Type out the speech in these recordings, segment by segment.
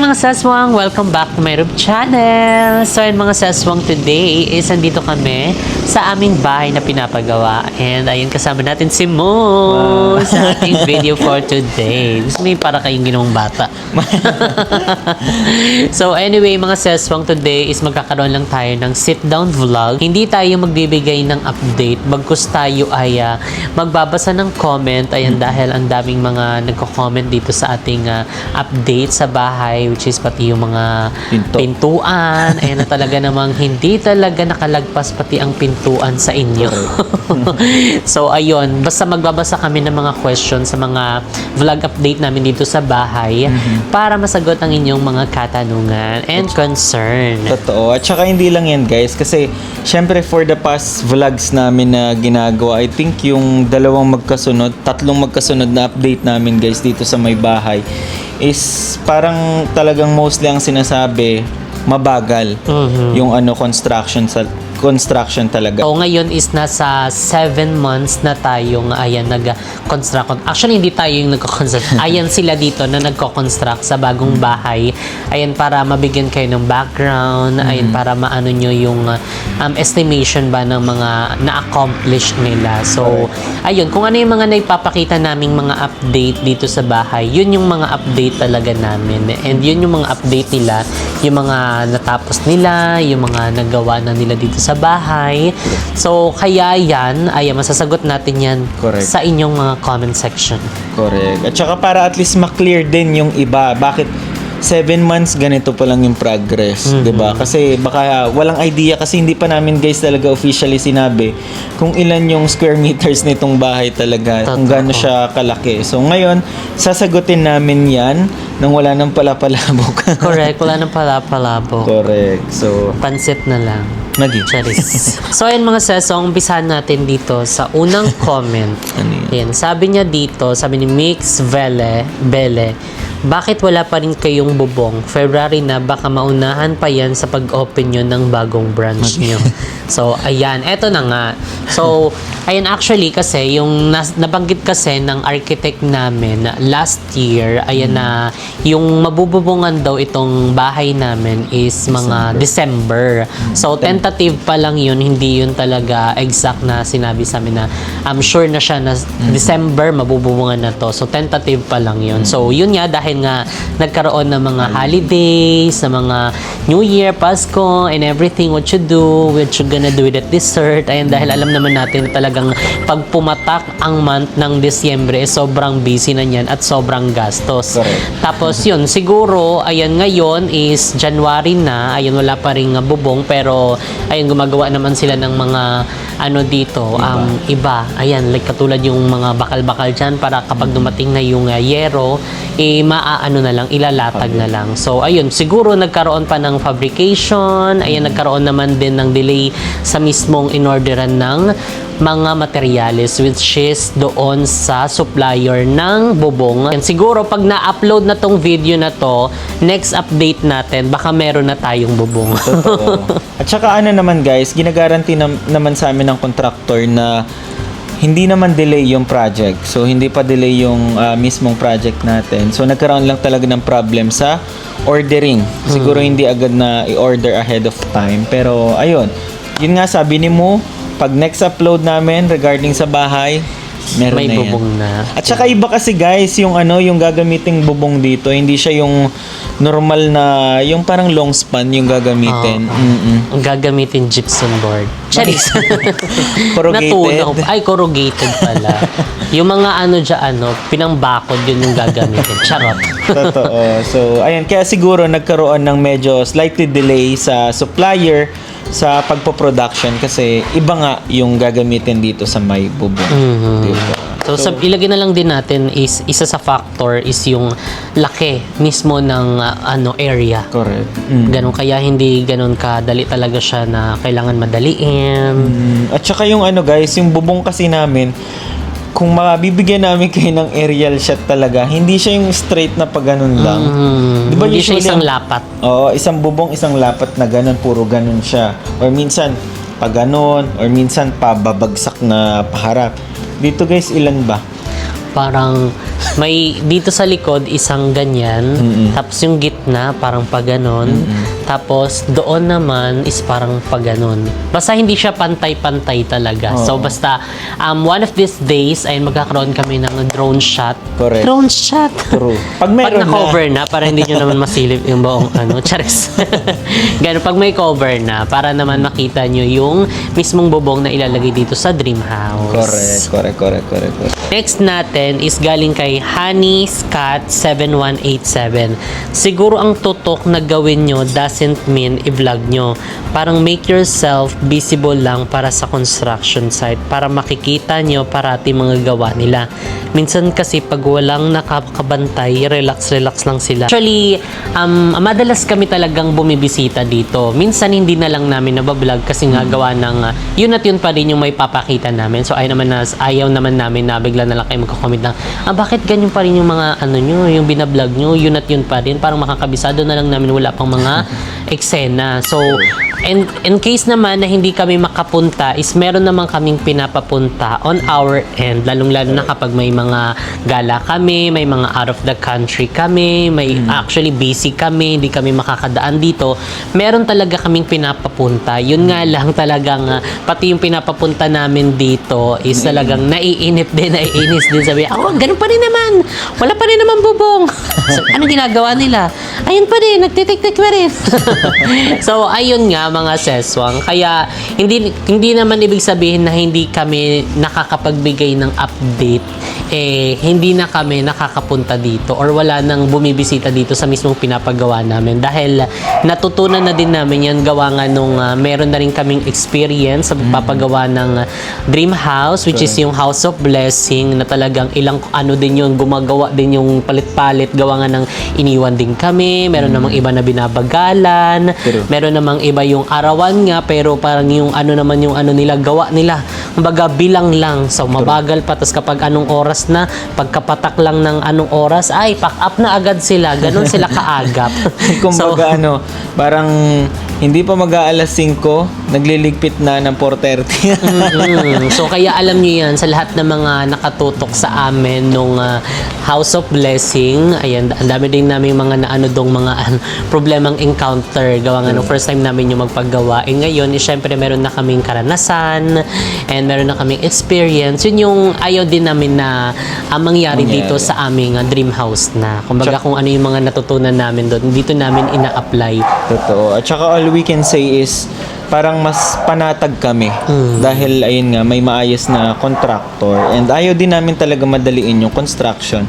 mga saswang! Welcome back to my YouTube channel! So ayun mga saswang, today is andito kami sa aming bahay na pinapagawa. And ayun, kasama natin si Mo sa ating video for today. Gusto mo yung para kayong ginawang bata. So anyway mga saswang, today is magkakaroon lang tayo ng sit-down vlog. Hindi tayo magbibigay ng update. Bagkus tayo ay magbabasa ng comment. Ayan, dahil ang daming mga nagko-comment dito sa ating update sa bahay, which is pati yung mga pintuan. Ayan na talaga namang hindi talaga nakalagpas pati ang pintuan sa inyo. So ayun, basta magbabasa kami ng mga questions sa mga vlog update namin dito sa bahay para masagot ang inyong mga katanungan and concern. Totoo. At saka hindi lang yan guys, kasi syempre for the past vlogs namin na ginagawa, I think yung tatlong magkasunod na update namin guys dito sa may bahay is parang talagang mostly ang sinasabi mabagal yung construction talaga. So ngayon is nasa 7 months na tayong nag-construct. Actually hindi tayo yung nagko-construct. Ayan sila dito na nagko-construct sa bagong bahay. Ayan, para mabigyan kayo ng background. Ayan, para maano nyo yung estimation ba ng mga na-accomplish nila. So ayun, kung ano yung mga naipapakita naming mga update dito sa bahay, yun yung mga update talaga namin. And yun yung mga update nila, yung mga natapos nila, yung mga nagawa na nila dito sa bahay. So kaya yan ay masasagot natin yan. Correct. Sa inyong mga comment section. Correct. At saka para at least ma-clear din yung iba, bakit 7 months ganito pa lang yung progress, 'di ba? Kasi baka walang idea, kasi hindi pa namin guys talaga officially sinabi kung ilan yung square meters nitong bahay talaga. Kung gaano siya kalaki. So ngayon, sasagutin namin 'yan nang wala nang palapalabok. Correct, wala nang palapalabo. Correct. So Pansit na lang. Charis. So ayun mga sesong, umpisahan natin dito sa unang comment. Ano yun? Ayan, sabi niya dito, sabi ni Mix Bele, bakit wala pa rin kayong bubong? February na, baka maunahan pa yan sa pag-open nyo ng bagong branch nyo. So, ayan, eto na nga. So, ayan, actually kasi, yung nabanggit kasi ng architect namin last year, ayan na, yung mabububungan daw itong bahay namin is mga December. So, tentative pa lang yun, hindi yun talaga exact na sinabi sa amin na I'm sure na siya na December mabububungan na to. So, tentative pa lang yun. So, yun nga, dahil nga nagkaroon ng mga holidays, sa mga New Year, Pasko, and everything, what you do, what you gonna do with that dessert. Ayan, dahil alam naman natin talagang pag pumatak ang month ng Disyembre, sobrang busy na yan at sobrang gastos. Correct. Tapos yun, siguro, ayan, ngayon is January na, ayan, wala pa rin bubong, pero ayan, gumagawa naman sila ng mga ano dito, iba. Ayan, like katulad yung mga bakal-bakal dyan para kapag dumating na yung yero, maaano na lang, ilalatag na lang. So, ayun, siguro nagkaroon pa ng fabrication, ayan, nagkaroon naman din ng delay sa mismong inorderan ng mga materyales, which is doon sa supplier ng bubong. And siguro, pag na-upload na tong video na to, next update natin, baka meron na tayong bubong. At saka ano naman guys, ginagaranti naman sa amin ng contractor na hindi naman delay yung project. So, hindi pa delay yung mismong project natin. So, nagkaroon lang talaga ng problem sa ordering. Siguro hindi agad na i-order ahead of time. Pero, ayun. Yun nga, sabi ni Mo, pag next upload namin regarding sa bahay, meron may na bubong yan. na. At saka iba kasi guys, yung yung gagamiting bubong dito, hindi siya yung normal na, yung parang long span yung gagamitin. Ang gagamitin gypsum board. Charis. Corrugated. Natunaw. Ay, corrugated pala. Yung mga pinangbakod yun yung gagamitin. Charot. Totoo. So, ayun. Kaya siguro nagkaroon ng medyo slightly delay sa supplier sa pagpo-production kasi iba nga yung gagamitin dito sa may bubong. Diba? So ilagay na lang din natin is isa sa factor is yung laki mismo ng area. Correct. Ganun, kaya hindi ganun kadali talaga siya na kailangan madaliin. At saka yung guys, yung bubong kasi namin, kung mabibigyan namin kayo ng aerial shot talaga, hindi siya yung straight na pag ganun lang. Diba Hindi siya usually isang lapat. Oo, isang bubong, isang lapat na ganun, puro ganun siya. Or minsan, pa ganun, or minsan, pababagsak na paharap. Dito guys, ilan ba? parang may dito sa likod isang ganyan, tapos yung gitna parang pa ganon, tapos doon naman is parang pa ganon. Basta hindi siya pantay-pantay talaga. So basta one of these days ay magkakaroon kami ng drone shot. Correct. Drone shot. True. Pag Pag meron na-cover na, para hindi nyo naman masilip yung buong charis. Ganun, pag may cover na, para naman makita nyo yung mismong bubong na ilalagay dito sa dream house. Correct. Next natin is galing kay Honey Scott 7187. Siguro ang tutok na gawin nyo doesn't mean i-vlog nyo. Parang make yourself visible lang para sa construction site para makikita nyo parati mga gawa nila. Minsan kasi pag walang nakakabantay, relax lang sila. Actually, madalas kami talagang bumibisita dito. Minsan hindi na lang namin nabablog kasi nga gawa ng yun at yun pa rin yung may papakita namin. So ayaw naman namin na bigla na lang kayo magko-comment ng bakit ganyan pa rin yung mga nyo, yung binablog nyo, yun at yun pa rin. Parang makakabisado na lang namin, wala pang mga eksena. So, in case naman na hindi kami makapunta, is meron naman kaming pinapapunta on our end, lalong-lalo na kapag may mga gala kami, may mga out of the country kami, may actually busy kami, hindi kami makakadaan dito, meron talaga kaming pinapapunta. Yun nga lang talagang, pati yung pinapapunta namin dito is talagang naiinis din. Sabi, ganun pa rin naman. Wala pa rin naman bubong. So, ano ginagawa nila? Ayun pa rin, nagtitik-tik pa rin. So, ayun nga mga seswang. Kaya, hindi naman ibig sabihin na hindi kami nakakapagbigay ng update. Hindi na kami nakakapunta dito or wala nang bumibisita dito sa mismong pinapagawa namin. Dahil natutunan na din namin yan gawa nga nung meron na rin kaming experience sa pagpapagawa ng dream house, which is yung House of Blessing na talagang ilang din yun, gumagawa din yung palit-palit, gawa nga ng iniwan din kami. Meron namang iba na binabagalan. Meron namang iba yung arawan nga, pero parang yung naman yung nila, gawa nila. Kumbaga bilang lang. So mabagal pa. Tapos kapag anong oras na, pagkapatak lang ng anong oras, ay pack up na agad sila. Ganon sila kaagap. Kumbaga parang hindi pa mag-aalas 5, nagliligpit na ng 4:30. So kaya alam niyo yan, sa lahat ng mga nakatutok sa amin nung House of Blessing, ayan, ang dami din namin mga mga problemang encounter gawa nga nung first time namin yung magpaggawa. Ngayon, syempre meron na kaming karanasan and meron na kaming experience. Yun yung ayaw din namin na mangyari dito sa aming dream house na. Kumbaga kung ano yung mga natutunan namin doon, dito namin ina-apply. Totoo. At saka all we can say is parang mas panatag kami dahil ayun nga may maayos na contractor and ayaw din namin talaga madaliin yung construction.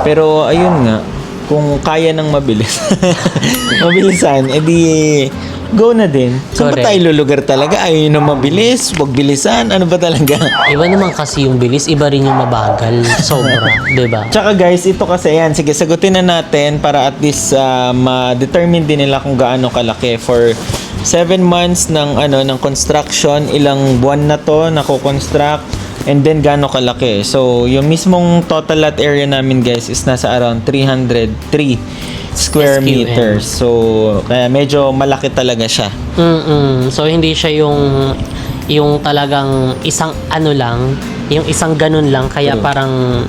Pero ayun nga, kung kaya nang mabilisan, edi go na din. Saan ba tayo lulugar talaga? Ayaw na mabilis, wag bilisan, ano ba talaga? Iba naman kasi yung bilis, iba rin yung mabagal. Sobra, diba? Tsaka guys, ito kasi yan, sige sagutin na natin para at least ma-determine din nila kung gaano kalaki for 7 months ng ng construction, ilang buwan na to nako-construct, and then gaano kalaki. So, yung mismong total lot area namin guys is nasa around 303 square SQM. meters. So, kaya medyo malaki talaga siya. So, hindi siya yung talagang isang lang, yung isang ganun lang, kaya parang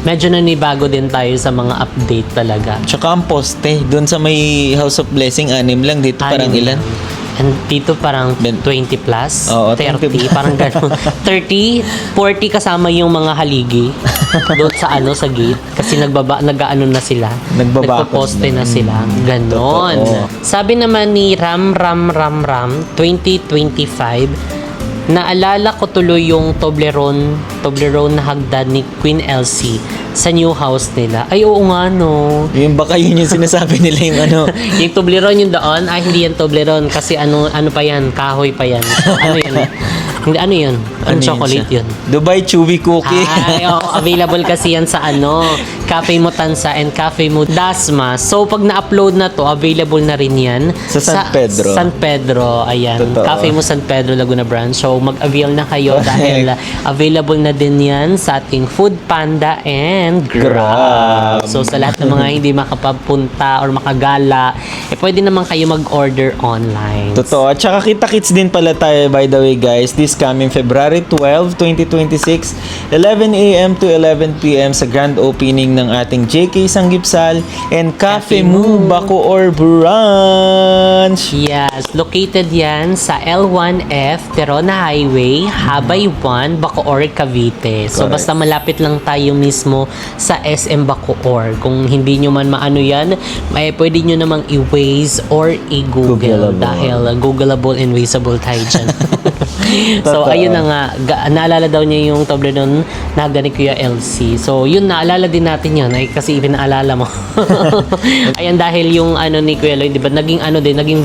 medyo nanibago din tayo sa mga update talaga. Tsaka ang poste, doon sa may House of Blessing, 6 lang. Dito parang ilan? And dito parang 20 plus, Oo, 30, 20 parang gano'n. 30, 40 kasama yung mga haligi doon sa sa gate. Kasi nag-aano na sila. Nagpo-poste na sila. Ganon. Totoo. Sabi naman ni Ram 2025, naalala ko tuloy yung Toblerone na hagdan ni Queen Elsie sa new house nila. Ay, oo nga, no. Yung baka yun yung sinasabi nila yung Yung Toblerone yung doon, hindi yan Toblerone kasi ano pa yan, kahoy pa yan. Ano yan? Hindi, ano yun? Ano chocolate yun? Dubai Chewy Cookie. Ay, available kasi yan sa Cafe Mutansa and Cafe Dasma. So, pag na-upload na to, available na rin yan Sa San Pedro. San Pedro, ayan. Totoo. Cafe mo San Pedro, Laguna Branch. So, mag-avail na kayo dahil available na din yan sa ating Food Panda and Grab. So, sa lahat ng mga hindi makapapunta or makagala, pwede naman kayo mag-order online. Totoo. At saka kita-kits din pala tayo, by the way guys. This this coming February 12, 2026, 11 a.m. to 11 p.m. sa grand opening ng ating JK Sanggipsal and Cafe Mu Bacoor Branch. Yes, located yan sa L1F, Terona Highway, Habay 1, Bacoor, Cavite. So, Correct. basta malapit lang tayo mismo sa SM Bacoor. Kung hindi nyo man maano yan, may pwede nyo namang i-Waze or i-Google Googleable. dahil Googleable and Wazeable tayo dyan. So, Totoo. ayun na nga. Naalala daw niya yung Toblerone na hagdan ni Kuya LC. So, yun, naalala din natin yun. Ay, kasi pinaalala mo. Ayan, dahil yung ano ni Kuya Lloyd, di ba, naging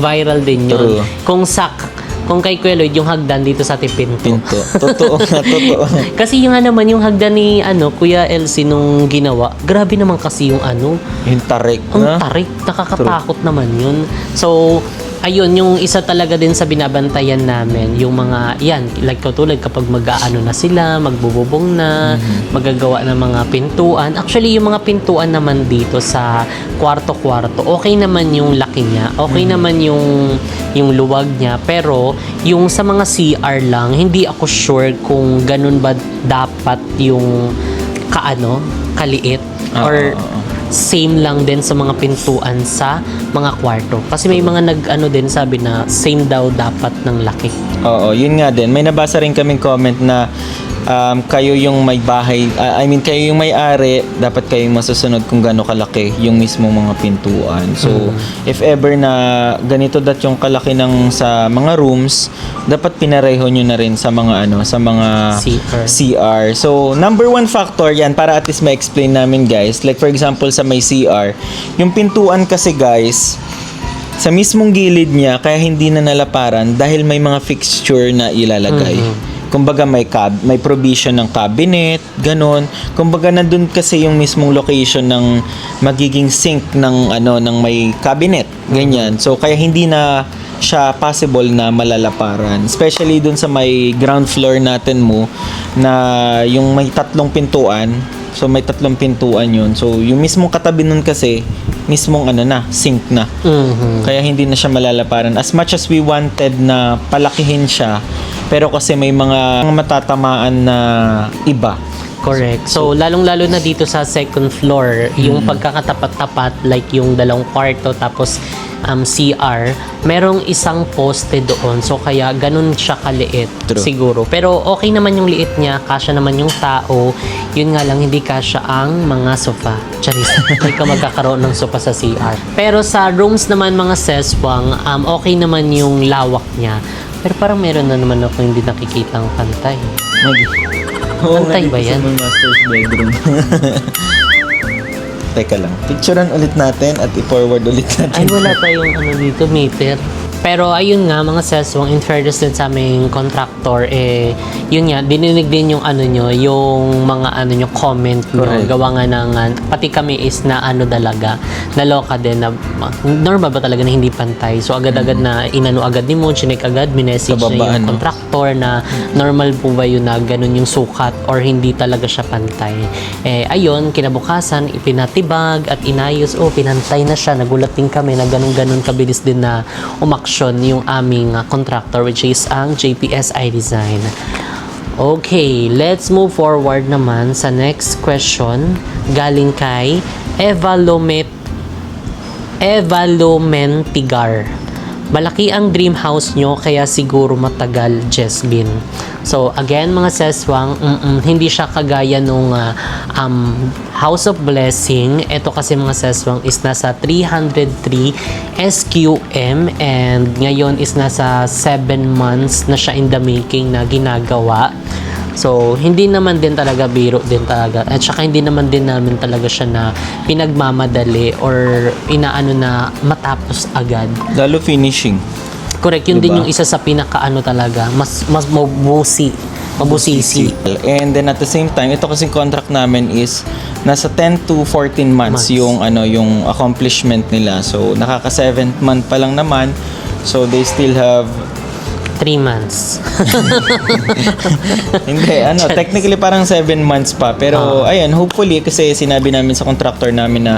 viral din yun. True. Kung kay Kuya Lloyd, yung hagdan dito sa Tipinto. Pinto. Totoo nga, totoo. Kasi yung naman, yung hagdan ni Kuya LC nung ginawa, grabe naman kasi yung Yung tarik ang na. tarik, nakakatakot naman yun. So, ayun, yung isa talaga din sa binabantayan namin, yung mga, yan, like katulad kapag mag-aano na sila, magbububong na, magagawa ng mga pintuan. Actually, yung mga pintuan naman dito sa kwarto-kwarto, okay naman yung laki niya, okay naman yung luwag niya, pero yung sa mga CR lang, hindi ako sure kung ganun ba dapat yung kaliit or same lang din sa mga pintuan sa mga kwarto. Kasi may mga din sabi na same daw dapat ng laki. Oo, yun nga din. May nabasa rin kaming comment na kayo yung may bahay, kayo yung may-ari, dapat kayo yung masusunod kung gaano kalaki yung mismong mga pintuan. So, if ever na ganito yung kalaki ng sa mga rooms, dapat pinareho nyo na rin sa mga CR. So, number one factor yan, para at least ma-explain namin guys, like for example sa may CR, yung pintuan kasi guys, sa mismong gilid niya, kaya hindi na nalaparan dahil may mga fixture na ilalagay. Kumbaga may provision ng cabinet, ganun. Kumbaga nandun kasi yung mismong location ng magiging sink ng may cabinet, ganyan. So kaya hindi na siya possible na malalaparan. Especially dun sa may ground floor natin mo na yung may 3 pintuan. So may 3 pintuan yun. So yung mismong katabi nun kasi mismong sink na. Kaya hindi na siya malalaparan. As much as we wanted na palakihin siya, pero kasi may mga matatamaan na iba. Correct. So, lalong-lalo na dito sa second floor, yung pagkakatapat-tapat, like yung 2 kwarto, tapos CR, merong isang poste doon. So, kaya ganun siya kaliit. True. Siguro. Pero okay naman yung liit niya, kasya naman yung tao. Yun nga lang, hindi kasya ang mga sofa. Charis, hindi ka magkakaroon ng sofa sa CR. Pero sa rooms naman, mga seswang, okay naman yung lawak niya. Pero parang meron na naman ako hindi nakikita ang pantay. Pantay ba yan? Sa master's bedroom. Teka lang. Picturean ulit natin at i-forward ulit natin. Ay, wala tayong dito, meter. Pero ayun nga, mga seswang, in fairness din sa aming contractor, yun nga, dininig din yung yung mga comment nyo. Correct. Gawa nga ng, pati kami is na talaga, naloka din na, normal ba talaga na hindi pantay? So agad-agad na agad ni Moon, chinek agad, minessage na Kababaan, yung contractor na normal po ba yun na ganun yung sukat or hindi talaga siya pantay. Ayun, kinabukasan, ipinatibag at inayos, pinantay na siya. Nagulat din kami na ganun-ganun kabilis din na umaksyon yung aming contractor, which is ang JPS iDesign. Okay, let's move forward naman sa next question galing kay Evalomentigar. Malaki ang dream house nyo, kaya siguro matagal, Jesbin. So, again, mga seswang, hindi siya kagaya nung House of Blessing. Ito kasi mga seswang is nasa 303 SQM and ngayon is nasa 7 months na siya in the making na ginagawa. So, hindi naman din talaga biro din talaga. At saka hindi naman din namin talaga siya na pinagmamadali or inaano na matapos agad. Lalo finishing. Correct, yun Diba? din yung isa sa pinakaano talaga. Mas mabusisi. And then at the same time, ito kasing contract namin is nasa 10 to 14 months yung yung accomplishment nila. So, nakaka 7th month pa lang naman. So, they still have 3 months. Hindi, technically parang 7 months pa. Pero, ayun, hopefully, kasi sinabi namin sa contractor namin na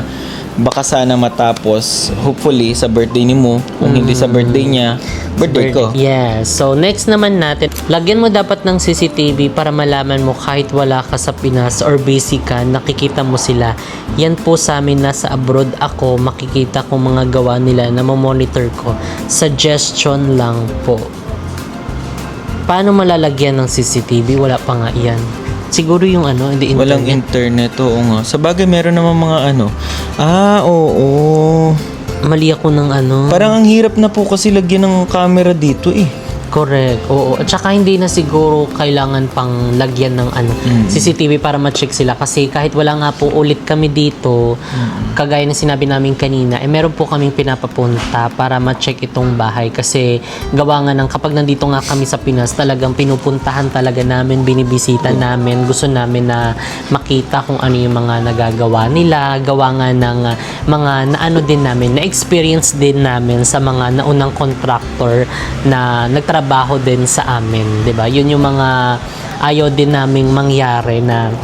baka sana matapos, hopefully, sa birthday ni Mo. Kung hindi sa birthday niya, birthday ko. Yes. So, next naman natin, Lagyan mo dapat ng CCTV para malaman mo kahit wala ka sa Pinas or busy ka, nakikita mo sila. Yan po sa amin, nasa abroad ako, makikita ko mga gawa nila na mamonitor ko. Suggestion lang po. Paano malalagyan ng CCTV? Wala pa nga yan. Siguro yung hindi internet. Walang internet, oo nga. Sa bagay, meron naman mga oo. Mali ako ng Parang ang hirap na po kasi lagyan ng camera dito eh. Correct, oo. At saka hindi na siguro kailangan pang lagyan ng CCTV para ma-check sila. Kasi kahit wala nga po ulit kami dito, kagaya na sinabi namin kanina, meron po kaming pinapapunta para ma-check itong bahay. Kasi gawa nga ng kapag nandito nga kami sa Pinas, talagang pinupuntahan talaga namin, binibisita namin. Gusto namin na makita kung ano yung mga nagagawa nila. Gawa nga ng mga din namin, na-experience din namin sa mga naunang contractor na nagtrabaho din sa amin, 'di ba? Yun yung mga ayaw din naming mangyari na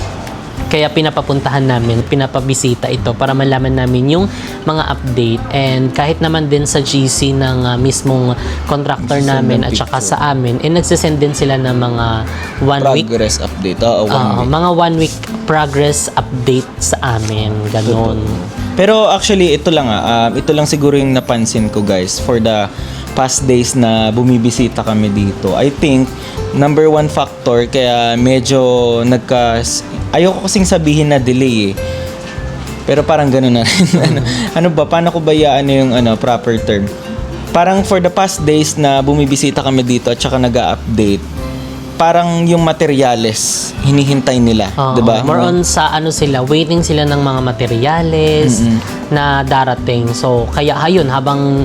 kaya pinapapuntahan namin, pinapabisita ito para malaman namin yung mga update. And kahit naman din sa GC ng mismong contractor namin at saka sa amin, nagsisend din sila ng mga 1 week Progress update. One week. mga 1 week progress update sa amin, ganun. Pero actually, ito lang siguro yung napansin ko, guys, for the past days na bumibisita kami dito. I think, number one factor, kaya medyo ayoko kasing sabihin na delay eh. Pero parang gano'n na rin. Paano ko ba yung proper term? Parang for the past days na bumibisita kami dito at saka nag-update, parang yung materyales hinihintay nila, 'di ba? More on sa sila, waiting sila ng mga materyales na darating. So kaya ayun, habang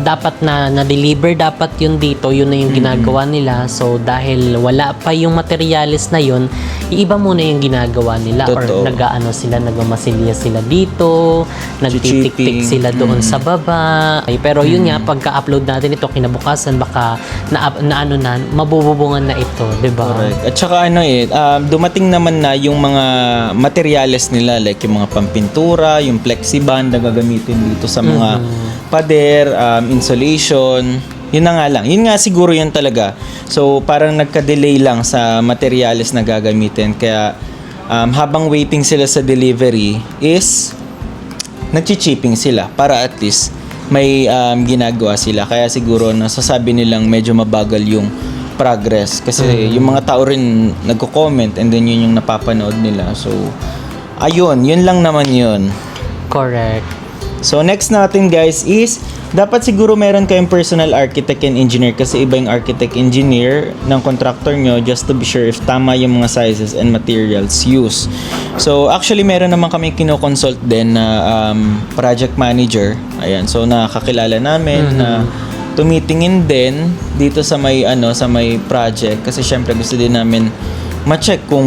dapat na deliver dapat yun dito, yun na yung ginagawa nila. So dahil wala pa yung materyales na yun, iiba muna yung ginagawa nila. Totoo. Or nagmasilya sila dito, nagtitik-tik sila doon sa baba. Pero yun nga, pagka-upload natin ito kinabukasan, baka mabububungan na ito, 'di ba? Correct. At saka dumating naman na yung mga materyales nila, like yung mga pampintura, yung plexiband na gagamitin dito sa mga pader, insulation. Yun na nga lang. Yun nga siguro yun talaga. So parang nagka-delay lang sa materyales na gagamitin. Kaya habang waiting sila sa delivery is nagchi-chipping sila para at least may ginagawa sila. Kaya siguro nasasabi nilang medyo mabagal yung progress kasi yung mga tao rin nagko-comment and then yun yung napapanood nila. So ayun, yun lang naman yun. Correct. So next natin, guys, is dapat siguro meron kayong personal architect and engineer kasi iba yung architect engineer ng contractor nyo, just to be sure if tama yung mga sizes and materials used. So actually meron naman kami kinoconsult din na project manager. Ayan, so nakakilala namin na tumitingin din dito sa may project kasi syempre gusto din namin ma-check kung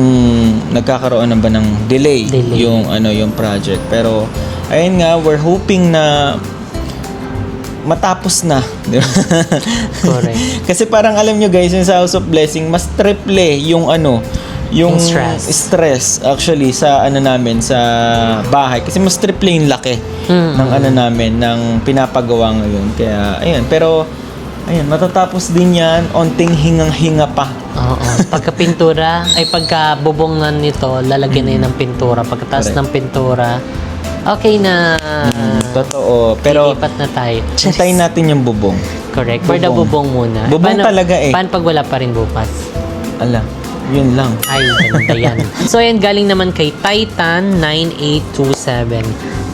nagkakaroon na ba ng delay. yung project. Pero ayun nga, we're hoping na matapos na. Di ba? Correct. Kasi parang alam nyo, guys, yung sa House of Blessing, mas triple yung yung stress actually sa namin sa bahay kasi mas triple yung laki ng namin ng pinapagawa ngayon. Kaya ayun, pero ayun, matatapos din yan, onting hingang-hinga pa. Oo. Pagka-pintura, pagka-bubong na nito, lalagyan na yun ng pintura. Pagkatapos ng pintura, okay na. Totoo. Pero lilipat na tayo. hintayin natin yung bubong. Correct. For the bubong muna. Bubong talaga eh. Paano pag wala pa rin bukas? Ala, yun lang. Ay, ganun ba yan? So, ayan, galing naman kay Titan 9827.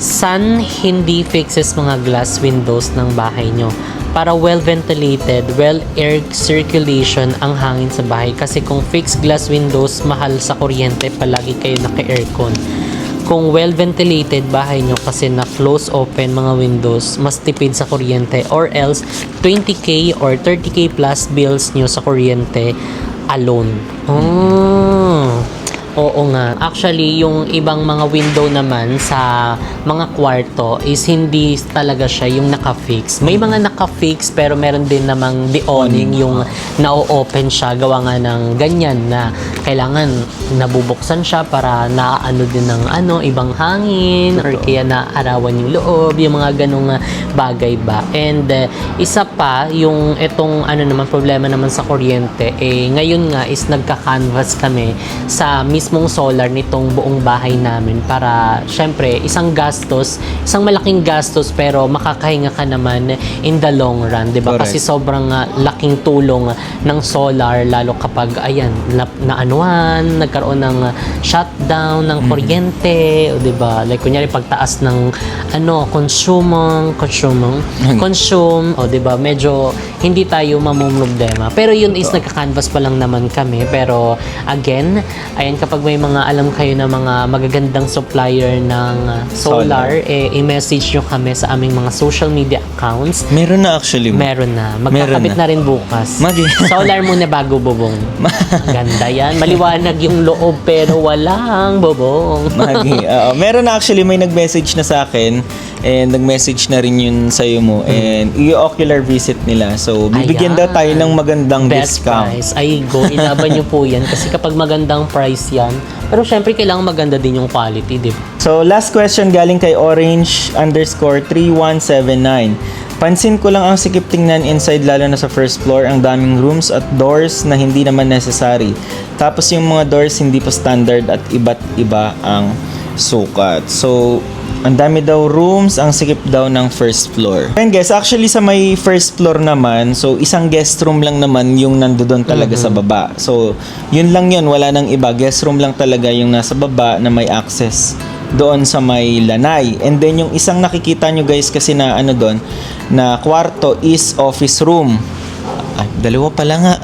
Sun hindi fixes mga glass windows ng bahay nyo para well-ventilated, well-air circulation ang hangin sa bahay. Kasi kung fixed glass windows, mahal sa kuryente, palagi kayo naka-aircon. Kung well-ventilated bahay nyo kasi na close open mga windows, mas tipid sa kuryente. Or else, 20k or 30k plus bills nyo sa kuryente alone. Oo nga. Actually, yung ibang mga window naman sa mga kwarto is hindi talaga siya yung naka-fix. May mga naka-fix pero meron din namang the awning yung na-open siya. Gawa nga ng ganyan na kailangan nabubuksan siya para naaano din ng ibang hangin or kaya naarawan yung loob, yung mga ganong bagay ba. And isa pa, yung itong naman problema naman sa kuryente, ngayon nga is nagka-canvas kami sa mismong solar nitong buong bahay namin para syempre isang malaking gastos pero makakahinga ka naman in the long run, 'di ba? Correct. Kasi sobrang laking tulong ng solar lalo kapag nagkaroon ng shutdown ng kuryente, o 'di ba? Like kunyari pagtaas ng consume, o 'di ba? Medyo hindi tayo mamumroblema. Pero yun is nagka-canvas pa lang naman kami, pero again, ayan, kapag may mga alam kayo na mga magagandang supplier ng solar, i-message nyo kami sa aming mga social media accounts. Meron na actually. Meron na. Magkakabit na rin bukas. Solar muna bago bubong. Ganda yan. Maliwanag yung loob pero walang bubong. Meron na actually, may nag-message na sa akin and nag-message na rin yun sa'yo mo and i-ocular visit nila. So, bibigyan daw tayo ng magandang best discount. price. Ay, go. Ilaban nyo po yan. Kasi kapag magandang price yan, pero syempre kailangan maganda din yung quality, di ba? So, last question galing kay orange_3179. Pansin ko lang ang sikip tingnan inside lalo na sa first floor. Ang daming rooms at doors na hindi naman necessary. Tapos yung mga doors hindi pa standard at iba't iba ang sukat. So, ang dami daw rooms, ang sikip daw ng first floor. And guys, actually sa may first floor naman, so isang guest room lang naman yung nandoon talaga sa baba. So, yun lang yun, wala nang iba. Guest room lang talaga yung nasa baba na may access doon sa may lanay. And then yung isang nakikita nyo guys kasi na doon, na kwarto is office room. Ay, dalawa pala nga.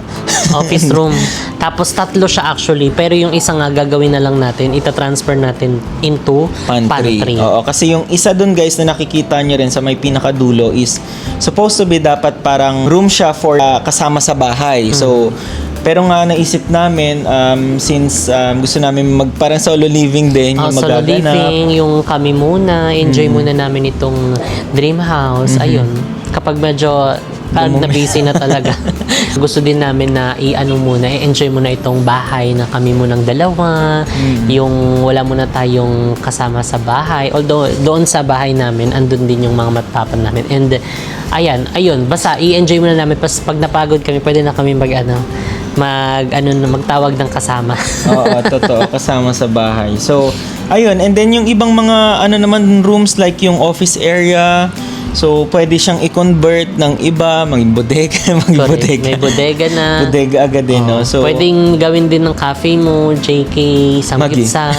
Office room. Tapos tatlo siya actually, pero yung isa nga gagawin na lang natin, ita-transfer natin into pantry. Oo, kasi yung isa dun guys na nakikita nyo rin sa may pinakadulo is supposed to be dapat parang room siya for kasama sa bahay. So, pero nga naisip namin since gusto namin parang solo living din yung Solo magaganap. living, yung kami muna, enjoy muna namin itong dream house. Ayun, kapag medyo na busy na talaga. Gusto din namin na i-enjoy muna itong bahay na kami munang dalawa. Yung wala muna tayong kasama sa bahay. Although, doon sa bahay namin, andun din yung mga matpapan namin. And, ayun, basta i-enjoy muna namin. Pag napagod kami, pwede na kami magtawag ng kasama. Oo, totoo. Kasama sa bahay. So, ayun. And then yung ibang mga naman rooms like yung office area. So, pwede siyang i-convert ng iba, maging bodega, May bodega na. Bodega agad din, no? So, pwedeng gawin din ng cafe mo, JK, Samgitsan,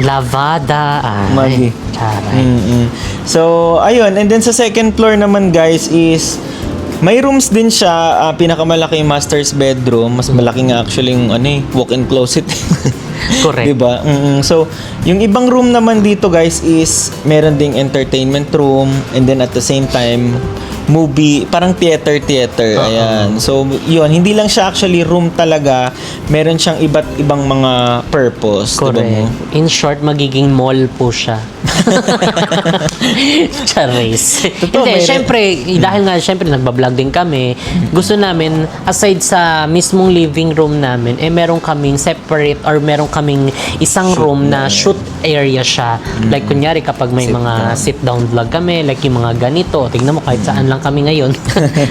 Lavada. Magi. Charay. So, ayun. And then sa second floor naman, guys, is may rooms din siya. Pinakamalaki yung master's bedroom. Mas malaki nga actually yung walk-in closet. Correct. Diba? So, yung ibang room naman dito guys is meron ding entertainment room and then at the same time movie, parang theater. Ayan. So, yun. Hindi lang siya actually room talaga. Meron siyang iba't ibang mga purpose. Correct. Diba mo? In short, magiging mall po siya. Charis. Hindi, syempre, dahil nga syempre nagbablog din kami, gusto namin, aside sa mismong living room namin, meron kaming separate or meron kaming isang room na shoot area siya. Like, kunyari, kapag may mga sit-down vlog kami, like yung mga ganito, tignan mo kahit saan lang kami ngayon.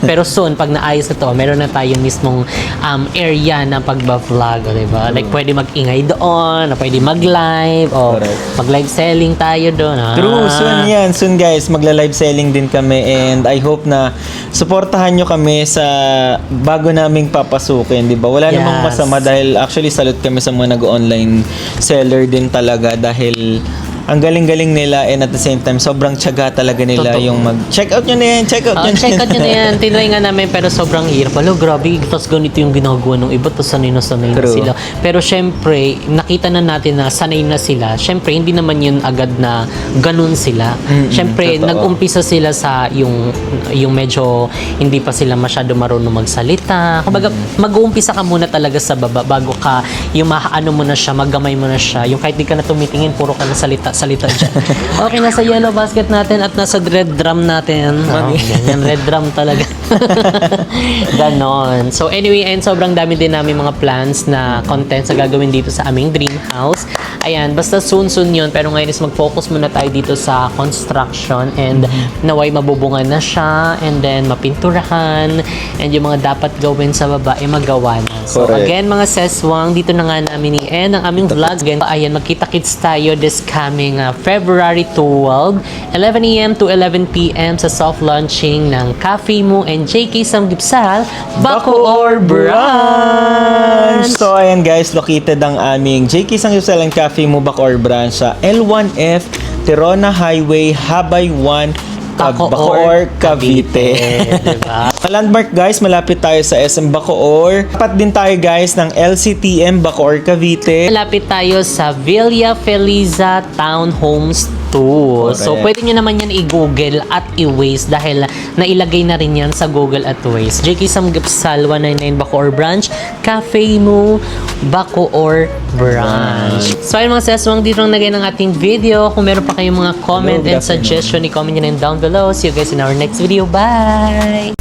Pero soon, pag naayos na to, meron na tayo mismong area na pagba-vlog, diba? Like, pwede mag-ingay doon, pwede mag-live, o mag-live selling tayo doon. True, soon yan. Soon guys, magla-live selling din kami and I hope na suportahan nyo kami sa bago naming papasukin, di ba? Wala namang masama dahil actually salute kami sa mga nag-online seller din talaga dahil ang galing-galing nila and at the same time, sobrang tiyaga talaga nila Totoo. yung check out nyo na yan, check out nyo na Check out nyo na yan. Tinry nga namin pero sobrang hirap. Alo, grabe. Tapos ganito yung ginagawa ng iba. Tapos sanay na True. sila. Pero syempre, nakita na natin na sanay na sila. Syempre, hindi naman yun agad na ganun sila. Syempre, totoo. nag-umpisa sila sa yung medyo hindi pa sila masyado marunong magsalita. Kumbaga, mag-uumpisa ka muna talaga sa baba bago ka yung maano mo na siya, maggamay mo na siya. Yung kahit di ka na tumitingin, puro ka na salita dyan. Okay, nasa yellow basket natin at nasa red drum natin. Oh, ganyan, red drum talaga. Ganon. So anyway, and sobrang dami din namin mga plans na contents na gagawin dito sa aming dream house. Ayan, basta soon yun. Pero ngayon is mag-focus muna tayo dito sa construction and naway mabubungan na siya and then mapinturahan and yung mga dapat gawin sa baba ay magawa na. So Correct. again, mga seswang, dito na nga namin i-end ang aming vlog. Again, ayan, magkita-kits tayo this coming February 12, 11 a.m. to 11 p.m. sa soft launching ng Cafe Mo and JK Samgipsal Bacoor Branch. So, ayan guys, located ang aming JK Samgipsal and Cafe Mo Bacoor Branch sa L1F, Tirona Highway, Habay 1, Bacoor, Cavite. Diba? Landmark guys, malapit tayo sa SM Bacoor. Tapat din tayo guys ng LCTM Bacoor, Cavite. Malapit tayo sa Villa Feliza Townhomes 2. So, Correct. pwede nyo naman yan i-google at i-Waze dahil nailagay na rin yan sa Google at Waze. JK Samgipsal 199 Bacoor Branch, Cafe Mo Bacoor Branch. So, ayun mga seswang, dito lang nagay ng ating video. Kung meron pa kayong mga comment Hello, and good afternoon. suggestion, i-comment nyo na yun down below. See you guys in our next video. Bye!